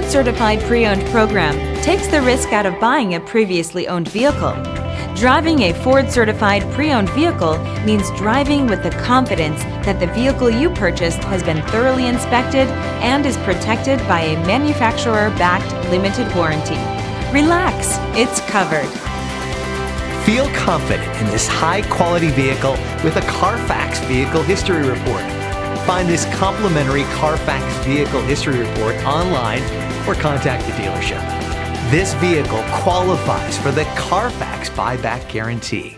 Certified Pre-Owned program takes the risk out of buying a previously owned vehicle. Driving a Ford Certified Pre-Owned vehicle means driving with the confidence that the vehicle you purchased has been thoroughly inspected and is protected by a manufacturer-backed limited warranty. Relax, it's covered. Feel confident in this high-quality vehicle with a Carfax Vehicle History Report. Find this complimentary Carfax Vehicle History Report online or contact the dealership. This vehicle qualifies for the Carfax Buyback Guarantee.